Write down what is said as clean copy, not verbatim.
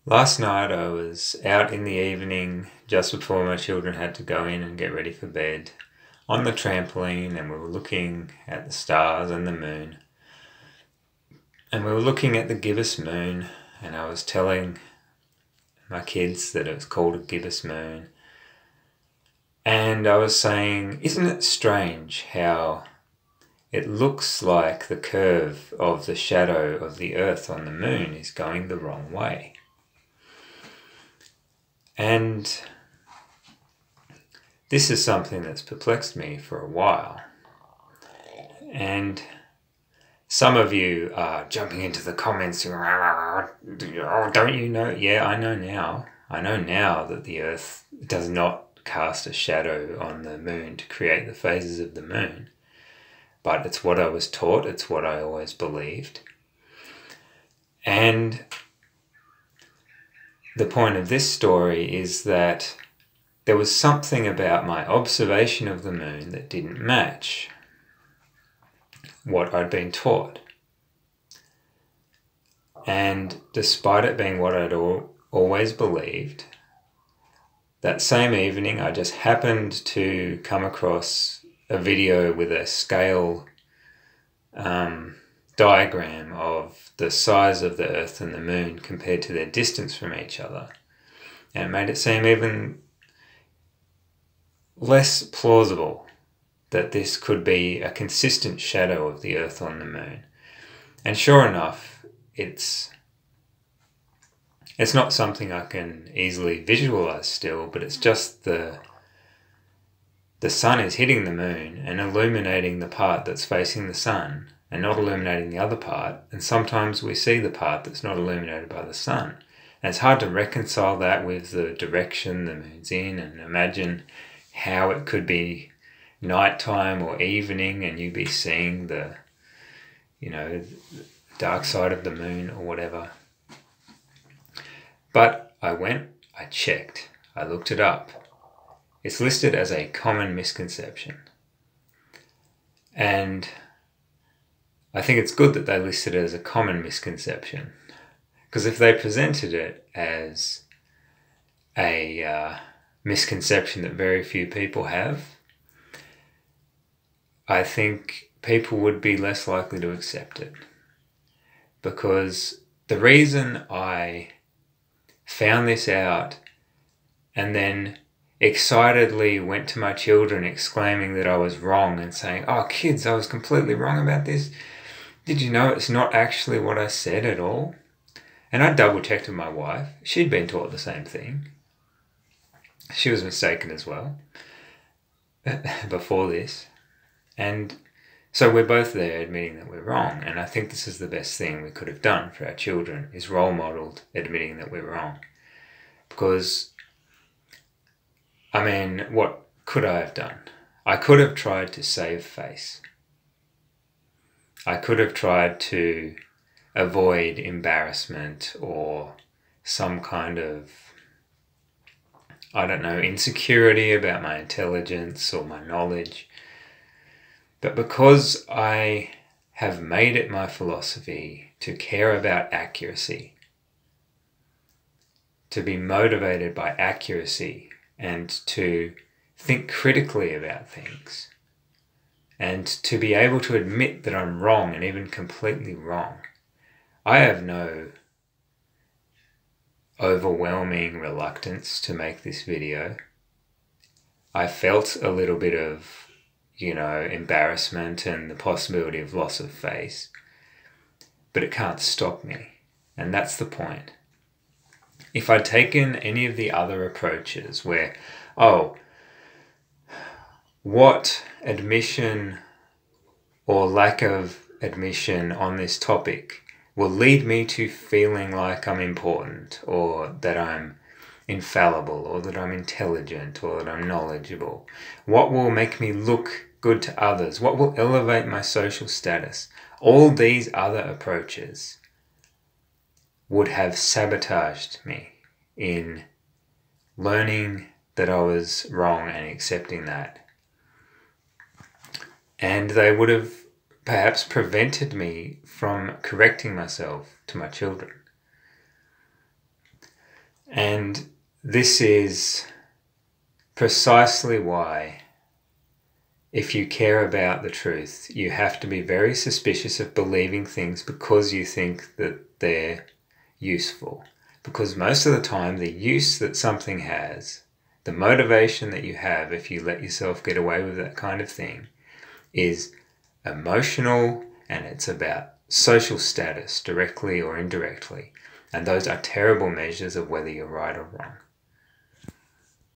Last night I was out in the evening, just before my children had to go in and get ready for bed, on the trampoline, and we were looking at the stars and the moon. And we were looking at the gibbous moon, and I was telling my kids that it was called a gibbous moon. And I was saying, isn't it strange how it looks like the curve of the shadow of the Earth on the moon is going the wrong way? And this is something that's perplexed me for a while. And some of you are jumping into the comments, oh, don't you know? Yeah, I know now. I know now that the Earth does not cast a shadow on the moon to create the phases of the moon. But it's what I was taught. It's what I always believed. And the point of this story is that there was something about my observation of the moon that didn't match what I'd been taught. And despite it being what I'd always believed, that same evening I just happened to come across a video with a scale diagram of the size of the Earth and the moon compared to their distance from each other. And it made it seem even less plausible that this could be a consistent shadow of the Earth on the moon. And sure enough, it's not something I can easily visualize still, but it's just the sun is hitting the moon and illuminating the part that's facing the sun and not illuminating the other part. And sometimes we see the part that's not illuminated by the sun. And it's hard to reconcile that with the direction the moon's in and imagine how it could be nighttime or evening and you be seeing the, dark side of the moon or whatever. But I went, I checked, I looked it up. It's listed as a common misconception. And I think it's good that they listed it as a common misconception. Because if they presented it as a misconception that very few people have, I think people would be less likely to accept it. Because the reason I found this out and then excitedly went to my children exclaiming that I was wrong and saying, oh kids, I was completely wrong about this. Did you know it's not actually what I said at all? And I double checked with my wife. She'd been taught the same thing. She was mistaken as well before this. And so we're both there admitting that we're wrong. And I think this is the best thing we could have done for our children, is role modeled admitting that we're wrong. Because, what could I have done? I could have tried to save face. I could have tried to avoid embarrassment or some kind of, insecurity about my intelligence or my knowledge. But because I have made it my philosophy to care about accuracy, to be motivated by accuracy and to think critically about things, and to be able to admit that I'm wrong and even completely wrong, I have no overwhelming reluctance to make this video. I felt a little bit of, embarrassment and the possibility of loss of face, but it can't stop me. And that's the point. If I'd taken any of the other approaches where, what admission or lack of admission on this topic will lead me to feeling like I'm important or that I'm infallible or that I'm intelligent or that I'm knowledgeable? What will make me look good to others? What will elevate my social status? All these other approaches would have sabotaged me in learning that I was wrong and accepting that. And they would have perhaps prevented me from correcting myself to my children. And this is precisely why, if you care about the truth, you have to be very suspicious of believing things because you think that they're useful. Because most of the time, the use that something has, the motivation that you have if you let yourself get away with that kind of thing, is emotional, and it's about social status, directly or indirectly. And those are terrible measures of whether you're right or wrong.